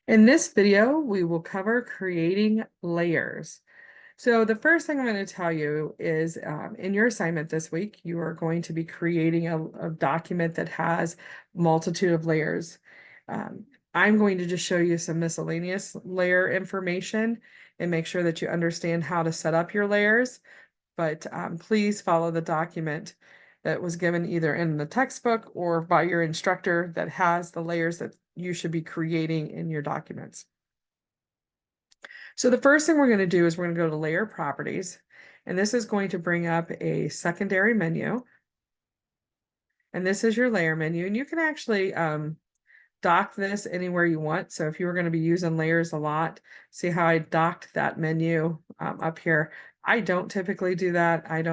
In this video, we will cover creating layers. So the first thing I'm going to tell you is in your assignment this week, you are going to be creating a document that has multitude of layers. Um, I'm going to just show you some miscellaneous layer information and make sure that you understand how to set up your layers. But please follow the document that was given either in the textbook or by your instructor that has the layers that you should be creating in your documents. So the first thing we're going to do is we're going to go to layer properties, and this is going to bring up a secondary menu. And this is your layer menu, and you can actually dock this anywhere you want. So if you were going to be using layers a lot, see how I docked that menu up here. I don't typically do that. I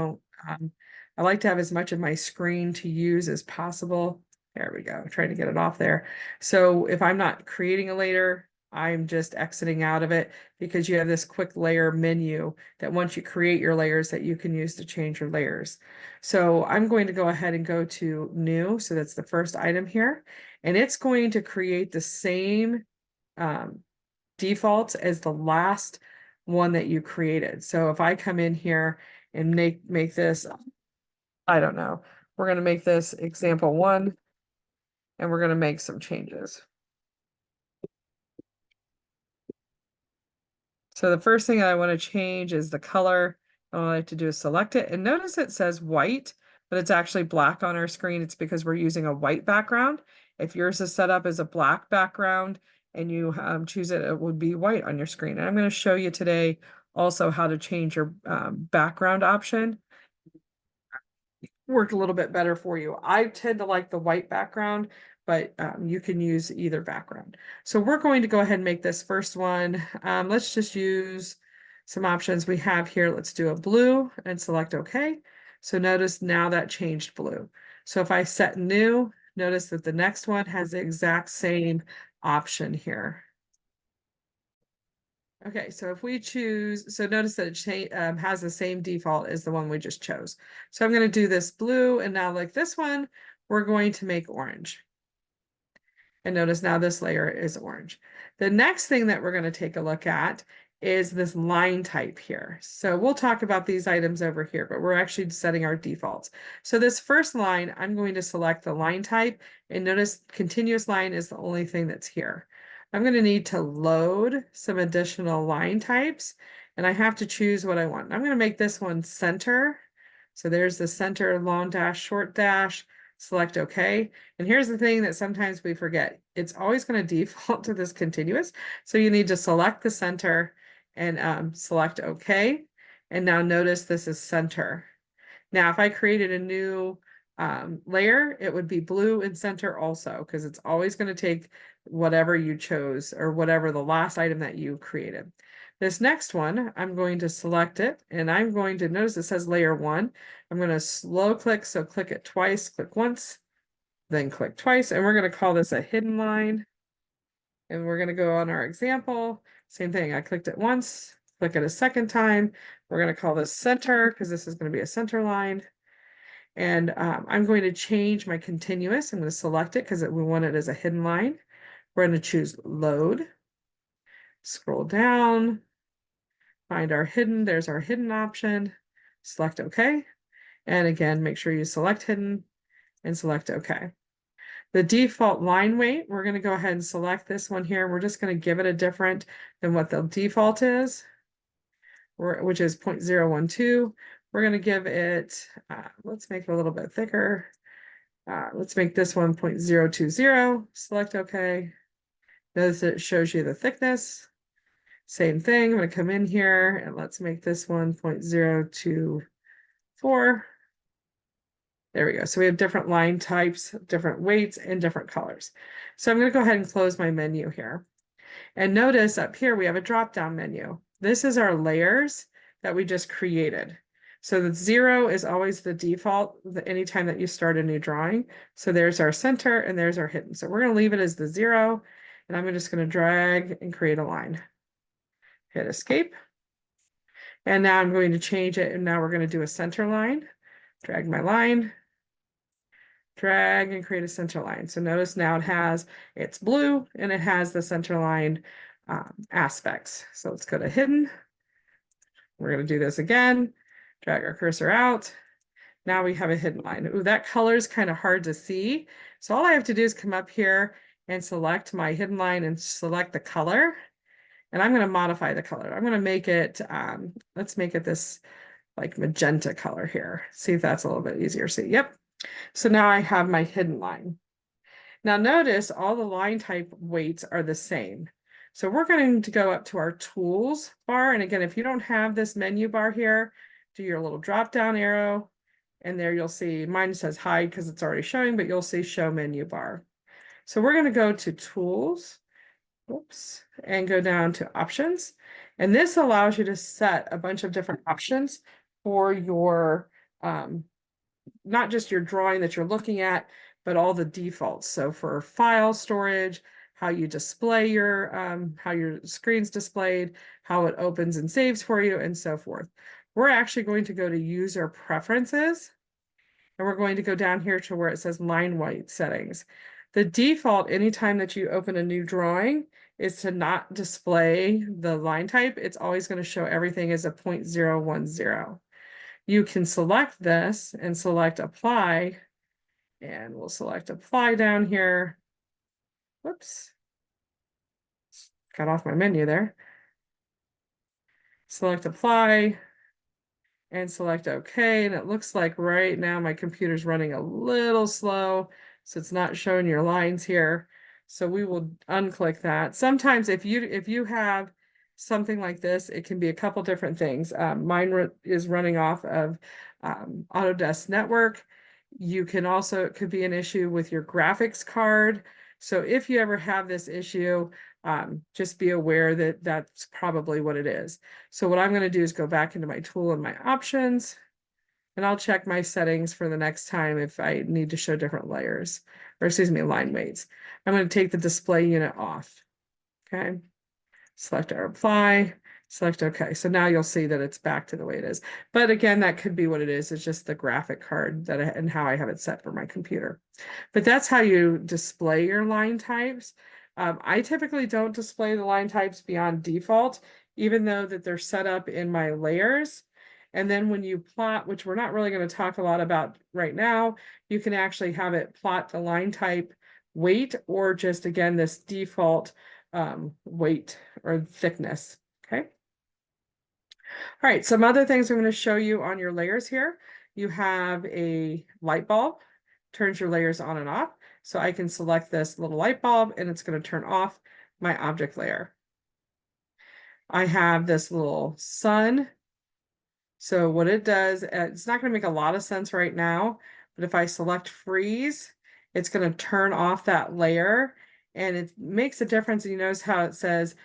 like to have as much of my screen to use as possible. There we go. I'm trying to get it off there. So if I'm not creating a layer, I'm just exiting out of it because you have this quick layer menu that once you create your layers that you can use to change your layers. So I'm going to go ahead and go to new. So that's the first item here. And it's going to create the same defaults as the last one that you created. So if I come in here and make this, I don't know, we're going to make this example 1, and we're going to make some changes. So the first thing I want to change is the color. All I have to do is select it, and notice it says white, but it's actually black on our screen. It's because we're using a white background. If yours is set up as a black background and you choose it, it would be white on your screen. And I'm going to show you today also how to change your background option. Work a little bit better for you. I tend to like the white background, but you can use either background. So we're going to go ahead and make this first one. Let's just use some options we have here. Let's do a blue and select OK. So notice now that changed blue. So if I set new, notice that the next one has the exact same option here. Okay, so if we choose, so notice that it has the same default as the one we just chose. So I'm going to do this blue, and now like this one, we're going to make orange. And notice now this layer is orange. The next thing that we're going to take a look at is this line type here. So we'll talk about these items over here, but we're actually setting our defaults. So this first line, I'm going to select the line type, and notice continuous line is the only thing that's here. I'm going to need to load some additional line types, and I have to choose what I want. I'm going to make this one center. So there's the center, long dash, short dash, select OK. And here's the thing that sometimes we forget. It's always going to default to this continuous. So you need to select the center and select OK. And now notice this is center. Now, if I created a new layer, it would be blue and center also, because it's always going to take whatever you chose or whatever the last item that you created. This next one, I'm going to select it, and I'm going to notice it says layer 1. I'm going to slow click, so click it twice, click once, then click twice, and we're going to call this a hidden line. And we're going to go on our example. Same thing, I clicked it once, click it a second time. We're going to call this center because this is going to be a center line. And I'm going to change my continuous. I'm going to select it because we want it as a hidden line. We're going to choose load, scroll down, find our hidden. There's our hidden option. Select OK. And again, make sure you select hidden and select OK. The default line weight, we're going to go ahead and select this one here. We're just going to give it a different than what the default is, which is 0.012. We're going to give it, let's make it a little bit thicker. Let's make this one 0.020, select OK. Notice it shows you the thickness. Same thing, I'm going to come in here and let's make this one 0.024. There we go. So we have different line types, different weights, and different colors. So I'm going to go ahead and close my menu here. And notice up here we have a drop-down menu. This is our layers that we just created. So the 0 is always the default anytime that you start a new drawing. So there's our center and there's our hidden. So we're going to leave it as the 0, and I'm just going to drag and create a line. Hit escape. And now I'm going to change it, and now we're going to do a center line. Drag my line. drag and create a center line. So notice now it's blue and it has the center line aspects. So let's go to hidden. We're going to do this again. Drag our cursor out. Now we have a hidden line. Ooh, that color is kind of hard to see. So all I have to do is come up here and select my hidden line and select the color. And I'm going to modify the color. I'm going to make it, let's make it this like magenta color here. See if that's a little bit easier to see. Yep. So now I have my hidden line. Now notice all the line type weights are the same. So we're going to go up to our tools bar. And again, if you don't have this menu bar here, do your little drop down arrow. And there you'll see mine says hide because it's already showing, but you'll see show menu bar. So we're going to go to tools, whoops, and go down to options. And this allows you to set a bunch of different options for your, not just your drawing that you're looking at, but all the defaults. So for file storage, how you display how your screen's displayed, how it opens and saves for you, and so forth. We're actually going to go to user preferences, and we're going to go down here to where it says line weight settings. The default, anytime that you open a new drawing, is to not display the line type. It's always going to show everything as a 0.010. You can select this and select apply, and we'll select apply down here. Whoops. Got off my menu there. Select apply and select OK. And it looks like right now my computer's running a little slow, so it's not showing your lines here. So we will unclick that. Sometimes if you have something like this, it can be a couple different things. Mine is running off of Autodesk Network. You can also, it could be an issue with your graphics card. So if you ever have this issue, just be aware that that's probably what it is. So what I'm going to do is go back into my tool and my options, and I'll check my settings for the next time if I need to show different layers, or excuse me, line weights. I'm going to take the display unit off. Okay. Select our apply, select OK. So now you'll see that it's back to the way it is. But again, that could be what it is. It's just the graphic card and how I have it set for my computer. But that's how you display your line types. I typically don't display the line types beyond default, even though that they're set up in my layers. And then when you plot, which we're not really going to talk a lot about right now, you can actually have it plot the line type weight or just, again, this default weight or thickness. Okay. All right, some other things I'm going to show you on your layers here. You have a light bulb, turns your layers on and off. So I can select this little light bulb and it's going to turn off my object layer. I have this little sun. So what it does, it's not going to make a lot of sense right now, but if I select freeze, it's going to turn off that layer, and it makes a difference. You notice how it says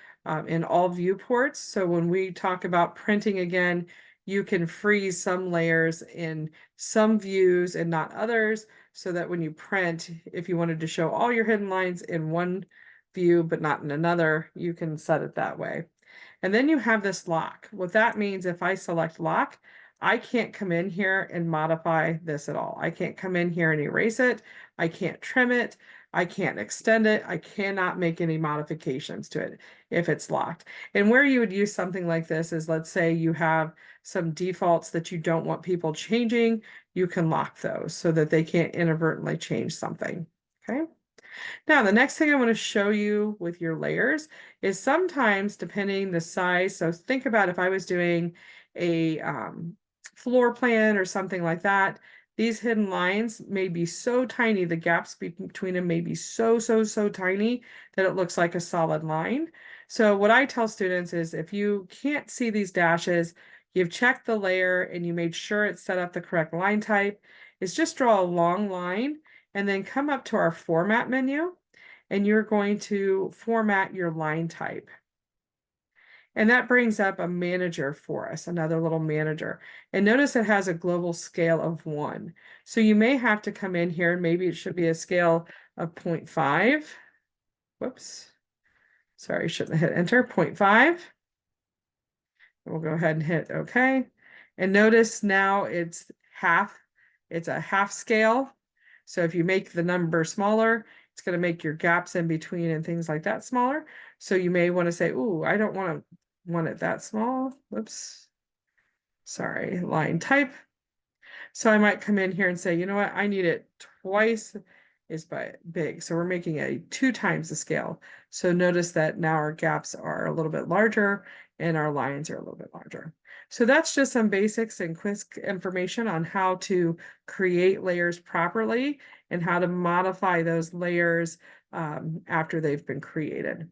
in all viewports. So when we talk about printing again, you can freeze some layers in some views and not others, so that when you print, if you wanted to show all your hidden lines in one view but not in another, you can set it that way. And then you have this lock. What that means, if I select lock, I can't come in here and modify this at all. I can't come in here and erase it. I can't trim it. I can't extend it. I cannot make any modifications to it if it's locked. And where you would use something like this is, let's say you have some defaults that you don't want people changing, you can lock those so that they can't inadvertently change something. Okay. Now, the next thing I want to show you with your layers is sometimes depending the size. So think about if I was doing a floor plan or something like that, these hidden lines may be so tiny, the gaps between them may be so tiny that it looks like a solid line. So what I tell students is if you can't see these dashes, you've checked the layer and you made sure it's set up the correct line type, is just draw a long line and then come up to our format menu, and you're going to format your line type. And that brings up a manager for us, another little manager. And notice it has a global scale of 1. So you may have to come in here, and maybe it should be a scale of 0.5. Whoops. Sorry, shouldn't have hit enter, 0.5. We'll go ahead and hit OK. And notice now it's a half scale. So if you make the number smaller, it's going to make your gaps in between and things like that smaller. So you may want to say, ooh, I don't want it that small. Whoops. Sorry, line type. So I might come in here and say, you know what, I need it twice as big. So we're making a 2 times the scale. So notice that now our gaps are a little bit larger and our lines are a little bit larger. So that's just some basics and quick information on how to create layers properly and how to modify those layers after they've been created.